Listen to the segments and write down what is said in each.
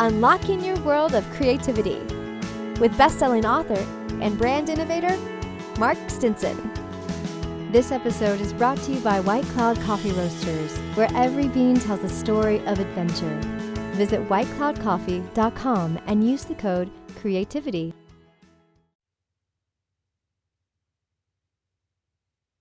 unlocking your world of creativity with best-selling author and brand innovator, Mark Stinson. This episode is brought to you by White Cloud Coffee Roasters, where every bean tells a story of adventure. Visit whitecloudcoffee.com and use the code CREATIVITY.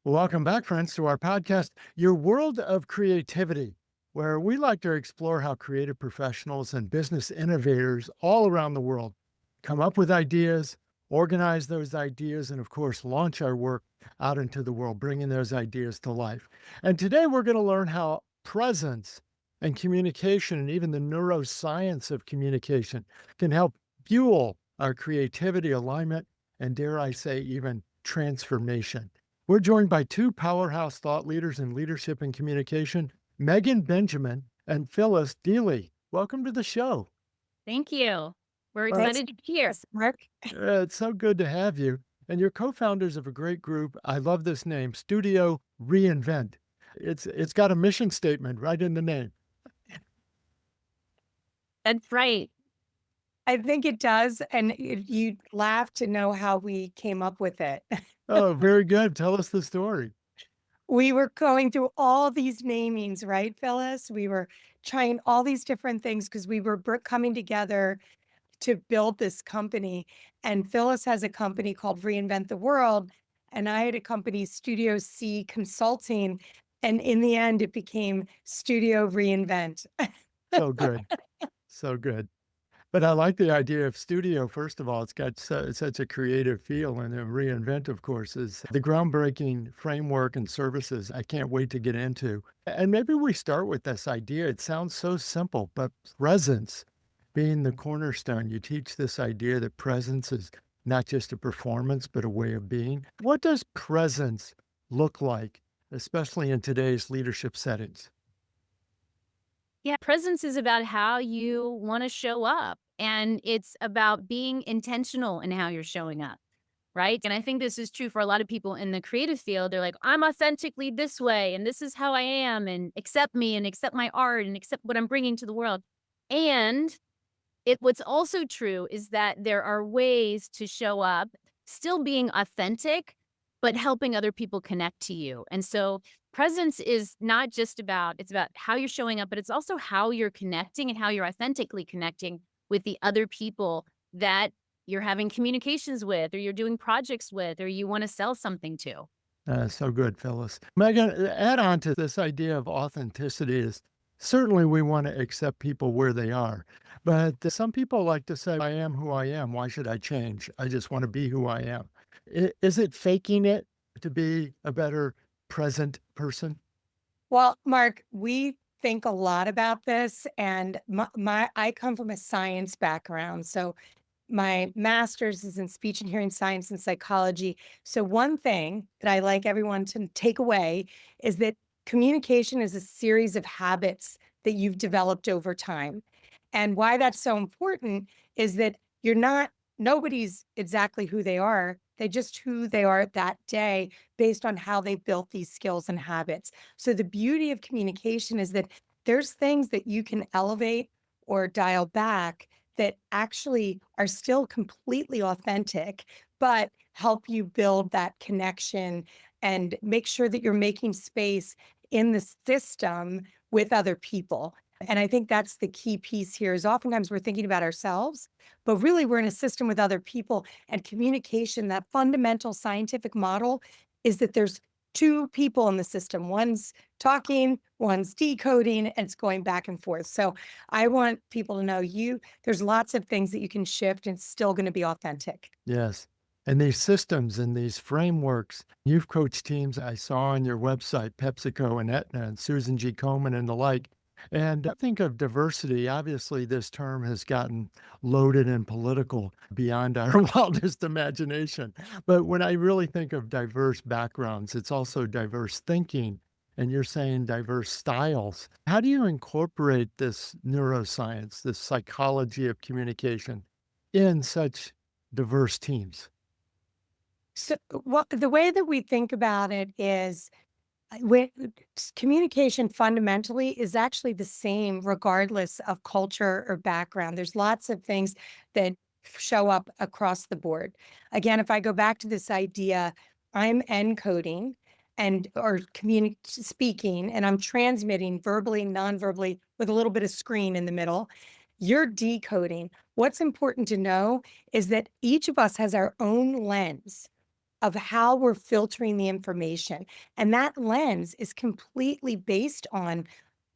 Welcome back, friends, to our podcast, Your World of Creativity, where we like to explore how creative professionals and business innovators all around the world come up with ideas, organize those ideas, and of course, launch our work out into the world, bringing those ideas to life. And today we're going to learn how presence and communication and even the neuroscience of communication can help fuel our creativity, alignment, and dare I say, even transformation. We're joined by two powerhouse thought leaders in leadership and communication, Meaghan Benjamin and Phyllis Dealy. Welcome to the show. Thank you. We're excited to be here, Mark. It's so good to have you. And you're co-founders of a great group. I love this name, Studio Reinvent. It's got a mission statement right in the name. That's right. I think it does. And you'd laugh to know how we came up with it. Oh, very good. Tell us the story. We were going through all these namings, right, Phyllis? We were trying all these different things because we were coming together to build this company. And Phyllis has a company called Reinvent the World. And I had a company, Studio C Consulting. And in the end, it became Studio Reinvent. So good. So good. But I like the idea of studio. First of all, it's got such a creative feel. And then Reinvent, of course, is the groundbreaking framework and services I can't wait to get into. And maybe we start with this idea. It sounds so simple, but presence being the cornerstone. You teach this idea that presence is not just a performance, but a way of being. What does presence look like, especially in today's leadership settings? Yeah, presence is about how you want to show up, and it's about being intentional in how you're showing up, right? And I think this is true for a lot of people in the creative field. They're like, I'm authentically this way, and this is how I am, and accept me, and accept my art, and accept what I'm bringing to the world. And what's also true is that there are ways to show up, still being authentic, but helping other people connect to you. And so presence is not just it's about how you're showing up, but it's also how you're connecting and how you're authentically connecting with the other people that you're having communications with, or you're doing projects with, or you want to sell something to. So good, Phyllis. Meaghan, add on to this idea of authenticity is certainly we want to accept people where they are. But some people like to say, I am who I am. Why should I change? I just want to be who I am. Is it faking it to be a better present person? Well, Mark, we think a lot about this, and I come from a science background. So my master's is in speech and hearing science and psychology. So one thing that I like everyone to take away is that communication is a series of habits that you've developed over time. And why that's so important is that nobody's exactly who they are. They're just who they are that day based on how they built these skills and habits. So the beauty of communication is that there's things that you can elevate or dial back that actually are still completely authentic, but help you build that connection and make sure that you're making space in the system with other people. And I think that's the key piece here is oftentimes we're thinking about ourselves, but really we're in a system with other people. And communication, that fundamental scientific model is that there's two people in the system. One's talking, one's decoding, and it's going back and forth. So I want people to know there's lots of things that you can shift and it's still going to be authentic. Yes. And these systems and these frameworks, you've coached teams I saw on your website, PepsiCo and Aetna and Susan G. Komen and the like. And I think of diversity. Obviously, this term has gotten loaded and political beyond our wildest imagination. But when I really think of diverse backgrounds, it's also diverse thinking. And you're saying diverse styles. How do you incorporate this neuroscience, this psychology of communication in such diverse teams? So the way that we think about it is Communication fundamentally is actually the same regardless of culture or background. There's lots of things that show up across the board. Again, if I go back to this idea, I'm encoding and or speaking, and I'm transmitting verbally, non-verbally, with a little bit of screen in the middle. You're decoding. What's important to know is that each of us has our own lens of how we're filtering the information. And that lens is completely based on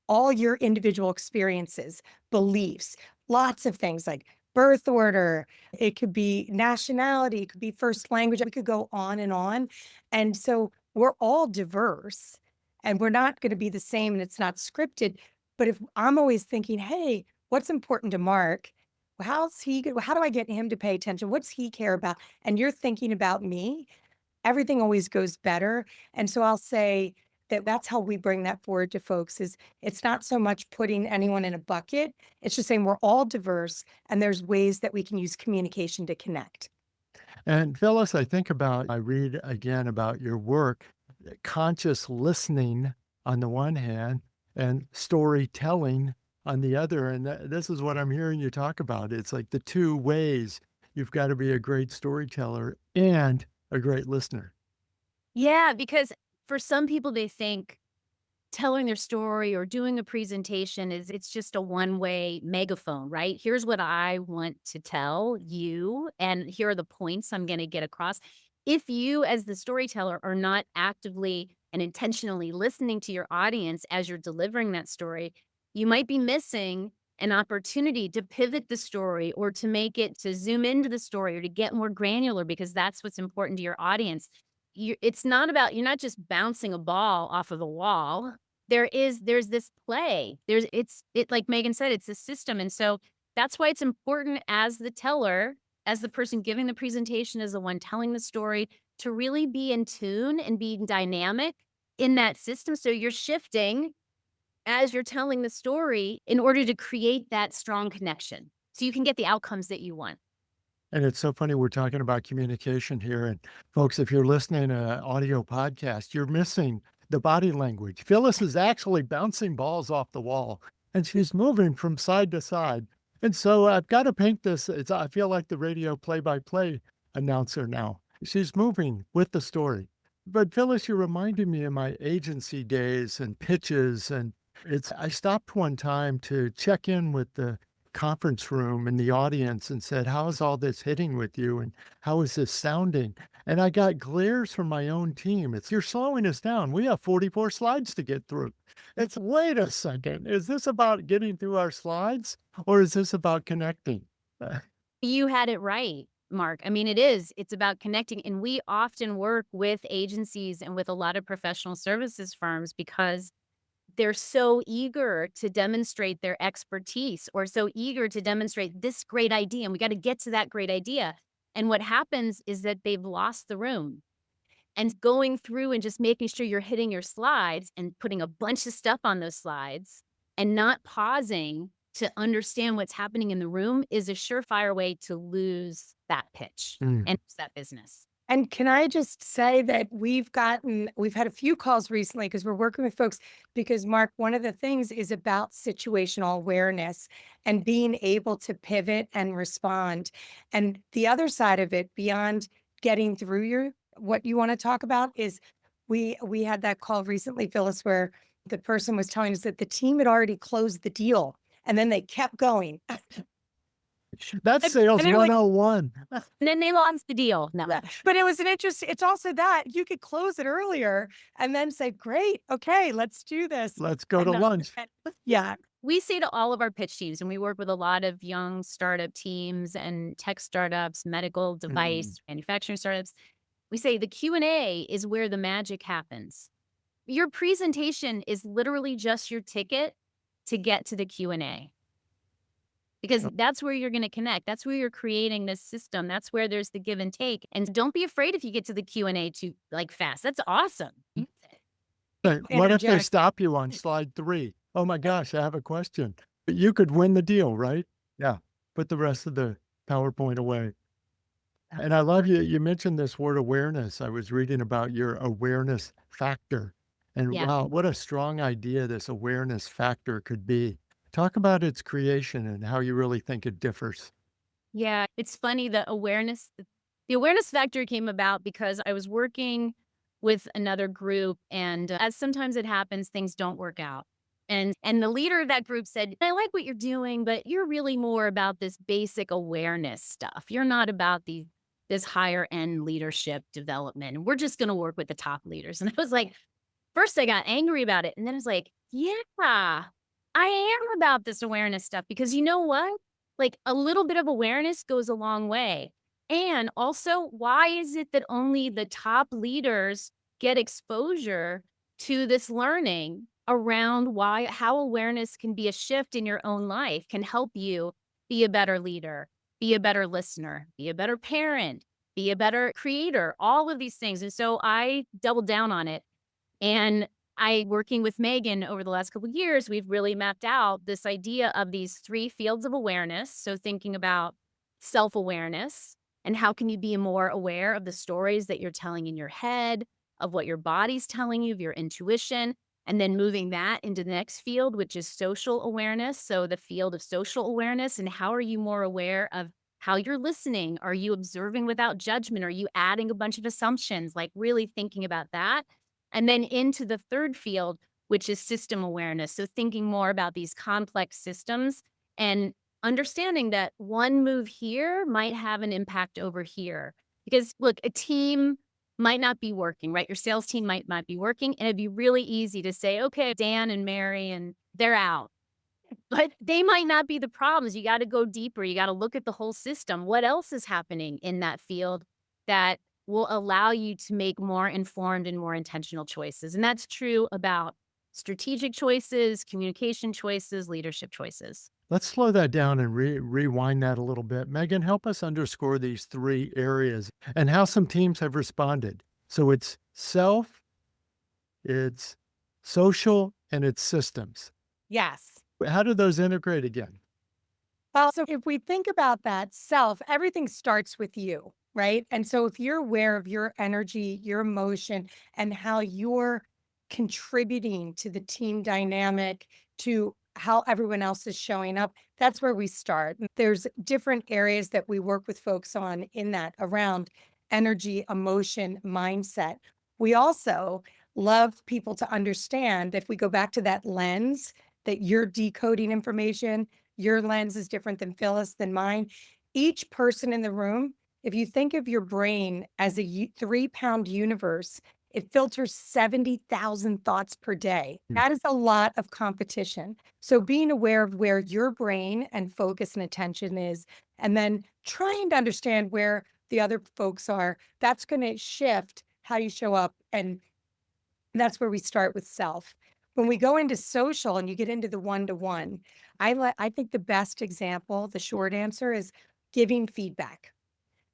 all your individual experiences, beliefs, lots of things like birth order. It could be nationality, it could be first language. We could go on and on. And so we're all diverse and we're not going to be the same and it's not scripted. But if I'm always thinking, hey, what's important to Mark? How's he? How do I get him to pay attention? What's he care about? And you're thinking about me, everything always goes better. And so I'll say that that's how we bring that forward to folks is it's not so much putting anyone in a bucket. It's just saying we're all diverse and there's ways that we can use communication to connect. And Phyllis, I read again about your work, conscious listening on the one hand and storytelling on the other. And this is what I'm hearing you talk about. It's like the two ways you've got to be a great storyteller and a great listener. Yeah, because for some people, they think telling their story or doing a presentation it's just a one-way megaphone, right? Here's what I want to tell you, and here are the points I'm going to get across. If you, as the storyteller, are not actively and intentionally listening to your audience as you're delivering that story, you might be missing an opportunity to pivot the story or to make it to zoom into the story or to get more granular because that's what's important to your audience. It's not about, you're not just bouncing a ball off of the wall. There's this play. Like Meaghan said, it's a system. And so that's why it's important as the teller, as the person giving the presentation, as the one telling the story, to really be in tune and be dynamic in that system. So you're shifting as you're telling the story in order to create that strong connection so you can get the outcomes that you want. And it's so funny, we're talking about communication here. And folks, if you're listening to an audio podcast, you're missing the body language. Phyllis is actually bouncing balls off the wall and she's moving from side to side. And so I've got to paint this. I feel like the radio play-by-play announcer now. She's moving with the story. But Phyllis, you reminded me of my agency days and pitches. And I stopped one time to check in with the conference room and the audience and said, how is all this hitting with you? And how is this sounding? And I got glares from my own team. You're slowing us down. We have 44 slides to get through. Wait a second. Is this about getting through our slides or is this about connecting? You had it right, Mark. I mean, it's about connecting. And we often work with agencies and with a lot of professional services firms because they're so eager to demonstrate their expertise or so eager to demonstrate this great idea. And we got to get to that great idea. And what happens is that they've lost the room. And going through and just making sure you're hitting your slides and putting a bunch of stuff on those slides and not pausing to understand what's happening in the room is a surefire way to lose that pitch and lose that business. And can I just say that we've had a few calls recently because we're working with folks because Mark, one of the things is about situational awareness and being able to pivot and respond. And the other side of it, beyond getting through what you want to talk about, is we had that call recently, Phyllis, where the person was telling us that the team had already closed the deal and then they kept going. That's sales 101. And then they lost the deal. No. But it was it's also that you could close it earlier and then say, great, okay, let's do this. Let's go to lunch. Yeah. We say to all of our pitch teams, and we work with a lot of young startup teams and tech startups, medical device, manufacturing startups. We say the Q&A is where the magic happens. Your presentation is literally just your ticket to get to the Q&A. Because that's where you're going to connect. That's where you're creating this system. That's where there's the give and take. And don't be afraid if you get to the Q&A too fast. That's awesome. What if they stop you on slide 3? Oh my gosh, I have a question. You could win the deal, right? Yeah. Put the rest of the PowerPoint away. And I love you mentioned this word awareness. I was reading about your awareness factor. And Yeah. wow, what a strong idea this awareness factor could be. Talk about its creation and how you really think it differs. Yeah, it's funny, the awareness factor came about because I was working with another group, and as sometimes it happens, things don't work out. And the leader of that group said, "I like what you're doing, but you're really more about this basic awareness stuff. You're not about this higher end leadership development. We're just going to work with the top leaders." And I was like, first I got angry about it, and then I was like, "Yeah, I am about this awareness stuff because you know what? Like, a little bit of awareness goes a long way. And also, why is it that only the top leaders get exposure to this learning around how awareness can be a shift in your own life, can help you be a better leader, be a better listener, be a better parent, be a better creator, all of these things." And so I doubled down on it. And working with Meaghan over the last couple of years, we've really mapped out this idea of these three fields of awareness. So thinking about self-awareness and how can you be more aware of the stories that you're telling in your head, of what your body's telling you, of your intuition, and then moving that into the next field, which is social awareness. So the field of social awareness, and how are you more aware of how you're listening? Are you observing without judgment? Are you adding a bunch of assumptions? Like really thinking about that. And then into the third field, which is system awareness. So thinking more about these complex systems and understanding that one move here might have an impact over here. Because look, a team might not be working, right? Your sales team might not be working. And it'd be really easy to say, okay, Dan and Mary, and they're out. But they might not be the problems. You got to go deeper. You got to look at the whole system. What else is happening in that field that will allow you to make more informed and more intentional choices? And that's true about strategic choices, communication choices, leadership choices. Let's slow that down and rewind that a little bit. Meaghan, help us underscore these three areas and how some teams have responded. So it's self, it's social, and it's systems. Yes. How do those integrate again? Well, so if we think about that self, everything starts with you, right? And so if you're aware of your energy, your emotion, and how you're contributing to the team dynamic, to how everyone else is showing up, that's where we start. And there's different areas that we work with folks on in that around energy, emotion, mindset. We also love people to understand, if we go back to that lens, that you're decoding information, your lens is different than Phyllis, than mine. Each person in the room, if you think of your brain as a 3-pound universe, it filters 70,000 thoughts per day. Hmm. That is a lot of competition. So being aware of where your brain and focus and attention is, and then trying to understand where the other folks are, that's going to shift how you show up. And that's where we start with self. When we go into social and you get into the one-to-one, I think the best example, the short answer is giving feedback.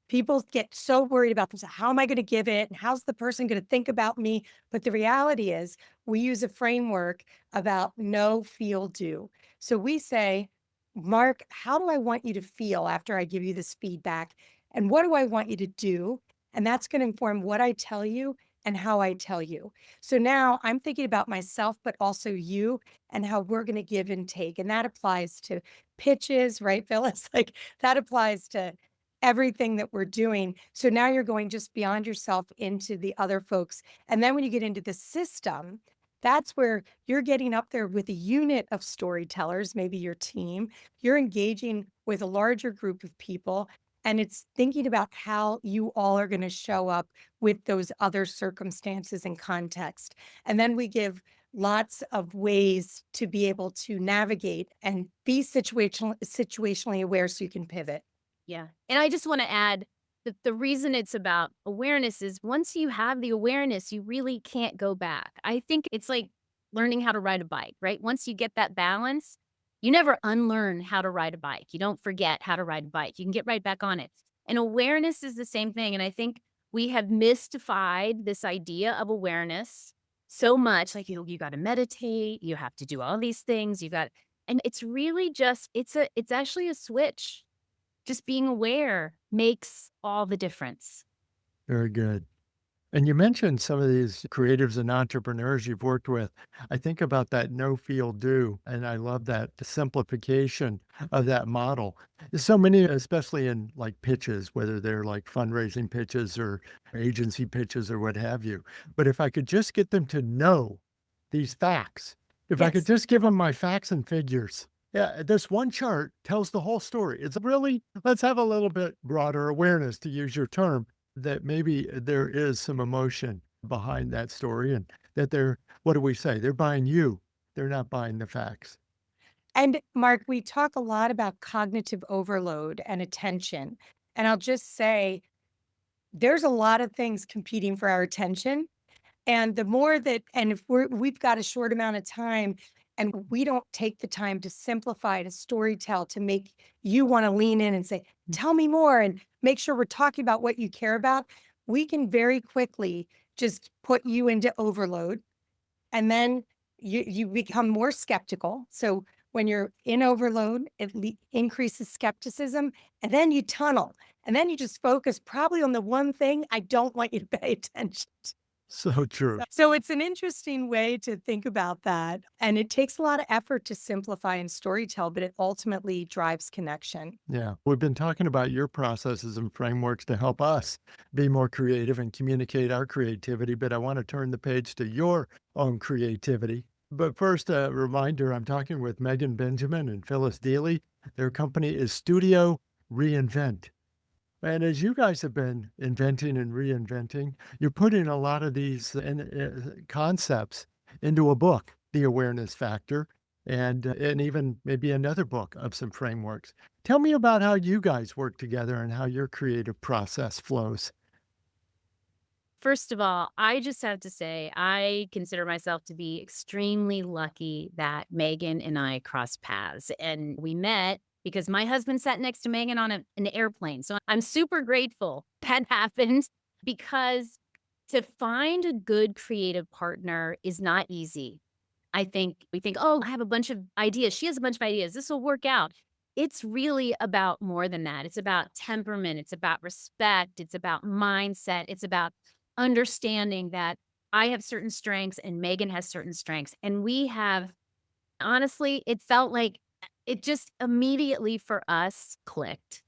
People get so worried about this. How am I going to give it? And how's the person going to think about me? But the reality is we use a framework about know, feel, do. So we say, Mark, how do I want you to feel after I give you this feedback? And what do I want you to do? And that's going to inform what I tell you and how I tell you. So now I'm thinking about myself, but also you and how we're going to give and take. And that applies to pitches, right, Phyllis? Like that applies to everything that we're doing. So now you're going just beyond yourself into the other folks. And then when you get into the system, that's where you're getting up there with a unit of storytellers, maybe your team. You're engaging with a larger group of people. And it's thinking about how you all are going to show up with those other circumstances and context. And then we give lots of ways to be able to navigate and be situationally aware so you can pivot. Yeah. And I just want to add that the reason it's about awareness is once you have the awareness, you really can't go back. I think it's like learning how to ride a bike, right? Once you get that balance, you never unlearn how to ride a bike. You don't forget how to ride a bike. You can get right back on it. And awareness is the same thing. And I think we have mystified this idea of awareness so much. Like, you got to meditate, you have to do all these things, and it's really just, it's actually a switch. Just being aware makes all the difference. Very good. And you mentioned some of these creatives and entrepreneurs you've worked with. I think about that no feel do, and I love that simplification of that model. There's so many, especially in like pitches, whether they're like fundraising pitches or agency pitches or what have you. But if I could just get them to know these facts, if I could Yes. just give them my facts and figures. Yeah, this one chart tells the whole story. It's really, let's have a little bit broader awareness, to use your term, that maybe there is some emotion behind that story and that they're, what do we say? They're buying you. They're not buying the facts. And Mark, we talk a lot about cognitive overload and attention. And I'll just say there's a lot of things competing for our attention. And the more that, and if we've got a short amount of time and we don't take the time to simplify, to storytell, to make you want to lean in and say, tell me more, and make sure we're talking about what you care about, we can very quickly just put you into overload. And then you become more skeptical. So when you're in overload, it increases skepticism, and then you tunnel. And then you just focus probably on the one thing I don't want you to pay attention to. So true. So it's an interesting way to think about that. And it takes a lot of effort to simplify and storytell, but it ultimately drives connection. Yeah. We've been talking about your processes and frameworks to help us be more creative and communicate our creativity, but I want to turn the page to your own creativity. But first, a reminder, I'm talking with Meaghan Benjamin and Phyllis Dealy. Their company is Studio Reinvent. And as you guys have been inventing and reinventing, you're putting a lot of these concepts into a book, The Awareness Factor, and even maybe another book of some frameworks. Tell me about how you guys work together and how your creative process flows. First of all, I just have to say, I consider myself to be extremely lucky that Meaghan and I crossed paths. And we met because my husband sat next to Meaghan on an airplane. So I'm super grateful that happened, because to find a good creative partner is not easy. I think we think, oh, I have a bunch of ideas. She has a bunch of ideas. This will work out. It's really about more than that. It's about temperament. It's about respect. It's about mindset. It's about understanding that I have certain strengths and Meaghan has certain strengths. And we have, honestly, it felt like it just immediately for us clicked.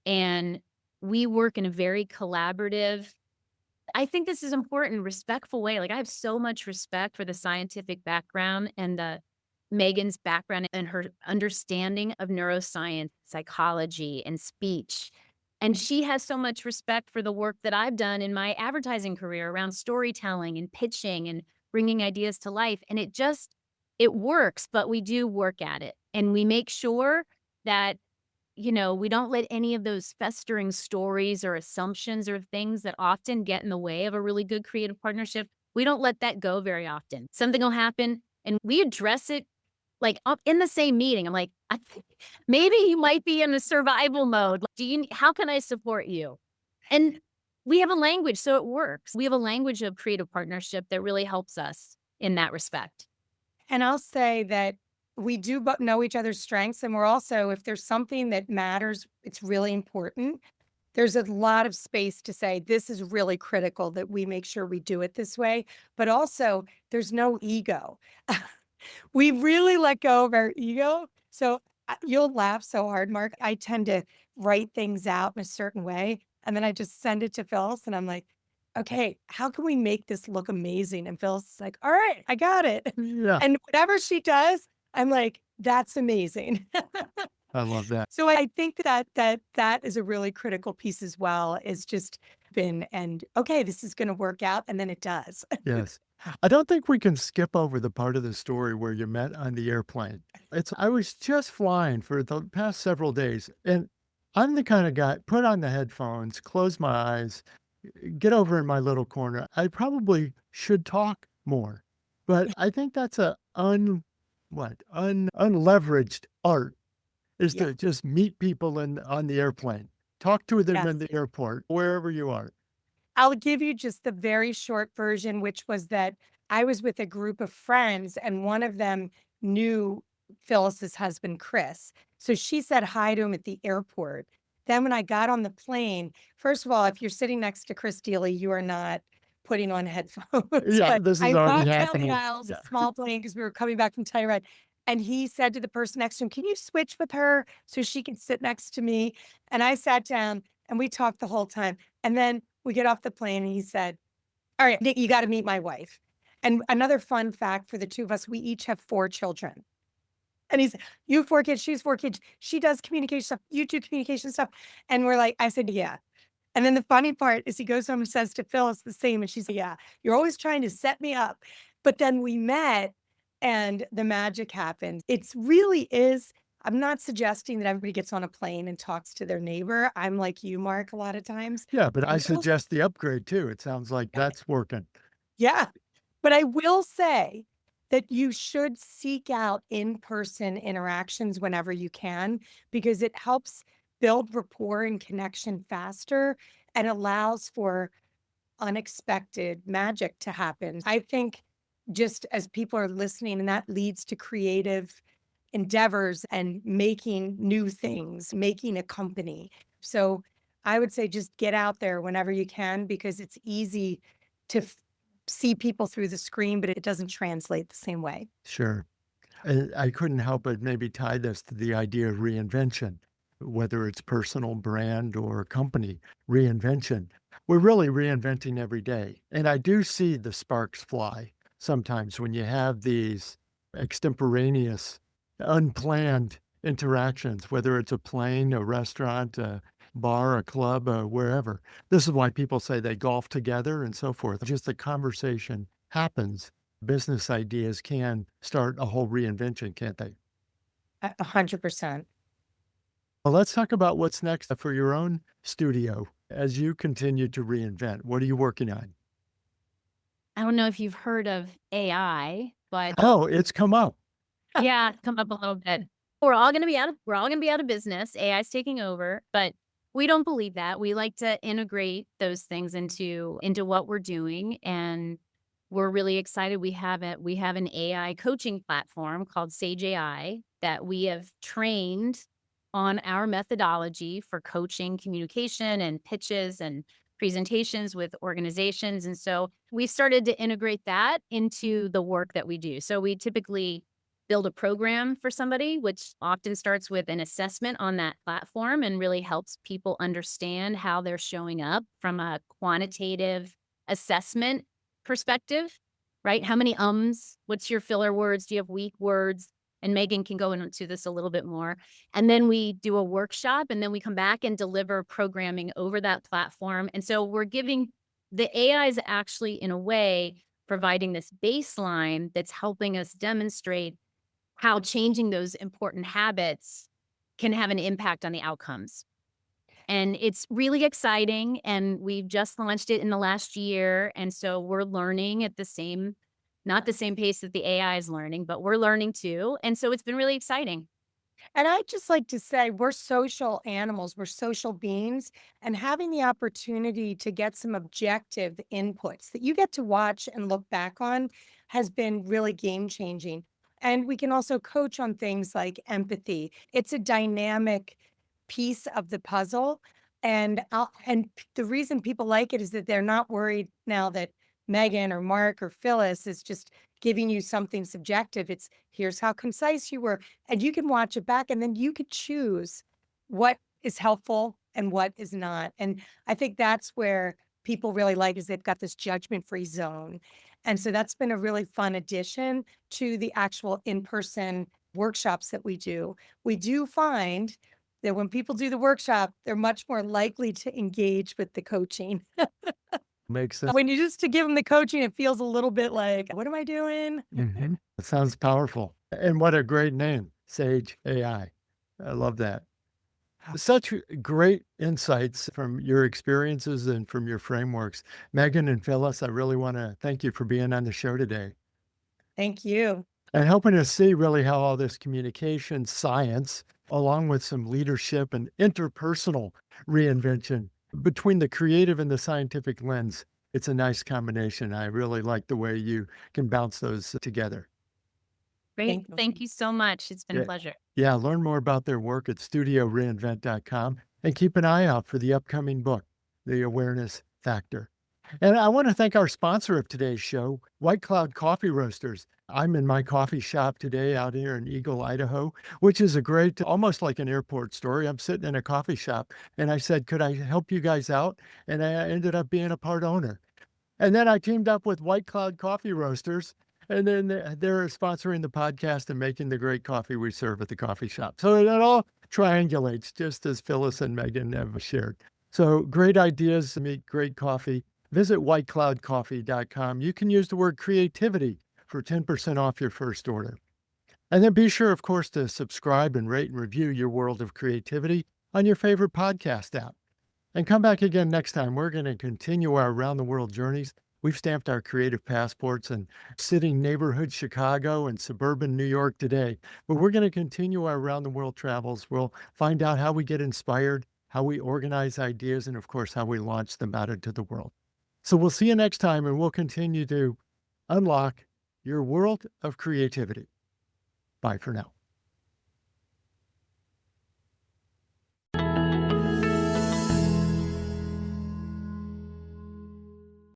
And we work in a very collaborative, I think this is important, respectful way. Like, I have so much respect for the scientific background and the Meaghan's background and her understanding of neuroscience, psychology, and speech. And she has so much respect for the work that I've done in my advertising career around storytelling and pitching and bringing ideas to life. And it works, but we do work at it. And we make sure that we don't let any of those festering stories or assumptions or things that often get in the way of a really good creative partnership. We don't let that go very often. Something will happen and we address it like up in the same meeting. I'm like, I think maybe you might be in a survival mode. How can I support you? And we have a language, so it works. We have a language of creative partnership that really helps us in that respect. And I'll say that we do know each other's strengths. And we're also, if there's something that matters, it's really important. There's a lot of space to say, this is really critical that we make sure we do it this way. But also, there's no ego. We really let go of our ego. So you'll laugh so hard, Mark. I tend to write things out in a certain way. And then I just send it to Phyllis and I'm like, okay, how can we make this look amazing? And Phyllis is like, all right, I got it. Yeah, And whatever she does, I'm like, that's amazing. I love that. So I think that is a really critical piece as well, is just and okay, this is going to work out. And then it does. Yes. I don't think we can skip over the part of the story where you met on the airplane. I was just flying for the past several days, and I'm the kind of guy, put on the headphones, close my eyes, get over in my little corner. I probably should talk more, but I think that's unleveraged art, is Yeah. to just meet people on the airplane, talk to them Yes. in the airport, wherever you are. I'll give you just the very short version, which was that I was with a group of friends and one of them knew Phyllis's husband, Chris. So she said hi to him at the airport. Then when I got on the plane, first of all, if you're sitting next to Chris Dealy, you are not putting on headphones. Yeah, But this is I already walked down the happening. aisles, a Yeah. small plane, because we were coming back from Telluride. And he said to the person next to him, "Can you switch with her so she can sit next to me?" And I sat down and we talked the whole time. And then we get off the plane and he said, "All right, Nick, you got to meet my wife." And another fun fact for the two of us, we each have 4 children. And he's, "You have 4 kids, she has 4 kids. She does communication stuff. You do communication stuff." And we're like, I said, "Yeah." And then the funny part is he goes home and says to Phyllis the same. And she's like, "Yeah, you're always trying to set me up." But then we met and the magic happened. It's really is. I'm not suggesting that everybody gets on a plane and talks to their neighbor. I'm like you, Mark, a lot of times. Yeah, but I Will- suggest the upgrade too. It sounds like that's working. Yeah. But I will say that you should seek out in-person interactions whenever you can, because it helps build rapport and connection faster and allows for unexpected magic to happen. I think just as people are listening, and that leads to creative endeavors and making new things, making a company. So I would say just get out there whenever you can, because it's easy to see people through the screen, but it doesn't translate the same way. Sure. And I couldn't help but maybe tie this to the idea of reinvention, whether it's personal brand or company reinvention. We're really reinventing every day. And I do see the sparks fly sometimes when you have these extemporaneous, unplanned interactions, whether it's a plane, a restaurant, a bar, a club, wherever. This is why people say they golf together and so forth. Just the conversation happens. Business ideas can start a whole reinvention, can't they? 100%. Well, let's talk about what's next for your own studio as you continue to reinvent. What are you working on? I don't know if you've heard of AI, but Oh, it's come up. yeah, come up a little bit. We're all gonna be out of business. AI's taking over, but we don't believe that. We like to integrate those things into what we're doing, and we're really excited. We have an AI coaching platform called Sage AI that we have trained on our methodology for coaching communication and pitches and presentations with organizations. And so we started to integrate that into the work that we do. So we typically build a program for somebody, which often starts with an assessment on that platform and really helps people understand how they're showing up from a quantitative assessment perspective, right? How many ums? What's your filler words? Do you have weak words? And Meaghan can go into this a little bit more. And then we do a workshop, and then we come back and deliver programming over that platform. And so we're giving the AI is actually, in a way, providing this baseline that's helping us demonstrate how changing those important habits can have an impact on the outcomes. And it's really exciting, and we've just launched it in the last year. And so we're learning at not the same pace that the AI is learning, but we're learning too. And so it's been really exciting. And I'd just like to say we're social animals, we're social beings, and having the opportunity to get some objective inputs that you get to watch and look back on has been really game changing. And we can also coach on things like empathy. It's a dynamic piece of the puzzle. The reason people like it is that they're not worried now that Meaghan or Mark or Phyllis is just giving you something subjective. It's, here's how concise you were, and you can watch it back and then you could choose what is helpful and what is not. And I think that's where people really like, is they've got this judgment-free zone. And so that's been a really fun addition to the actual in-person workshops that we do. We do find that when people do the workshop, they're much more likely to engage with the coaching. Makes sense. When you just to give them the coaching, it feels a little bit like, what am I doing? Mhm. It sounds powerful. And what a great name, Sage AI. I love that. Such great insights from your experiences and from your frameworks. Meaghan and Phyllis, I really want to thank you for being on the show today Thank you. and helping us see really how all this communication science, along with some leadership and interpersonal reinvention between the creative and the scientific lens, it's a nice combination. I really like the way you can bounce those together. Great. Thank you so much. It's been Yeah. a pleasure. Yeah, learn more about their work at studioreinvent.com and keep an eye out for the upcoming book, The Awareness Factor. And I want to thank our sponsor of today's show, White Cloud Coffee Roasters. I'm in my coffee shop today out here in Eagle, Idaho, which is a great, almost like an airport story. I'm sitting in a coffee shop and I said, could I help you guys out? And I ended up being a part owner. And then I teamed up with White Cloud Coffee Roasters. And then they're sponsoring the podcast and making the great coffee we serve at the coffee shop. So it all triangulates, just as Phyllis and Meaghan have shared. So great ideas to make great coffee. Visit whitecloudcoffee.com. You can use the word creativity for 10% off your first order. And then be sure, of course, to subscribe and rate and review Your World of Creativity on your favorite podcast app. And come back again next time. We're going to continue our around the world journeys. We've stamped our creative passports in city neighborhood Chicago and suburban New York today. But we're going to continue our around the world travels. We'll find out how we get inspired, how we organize ideas, and of course, how we launch them out into the world. So we'll see you next time, and we'll continue to unlock your world of creativity. Bye for now.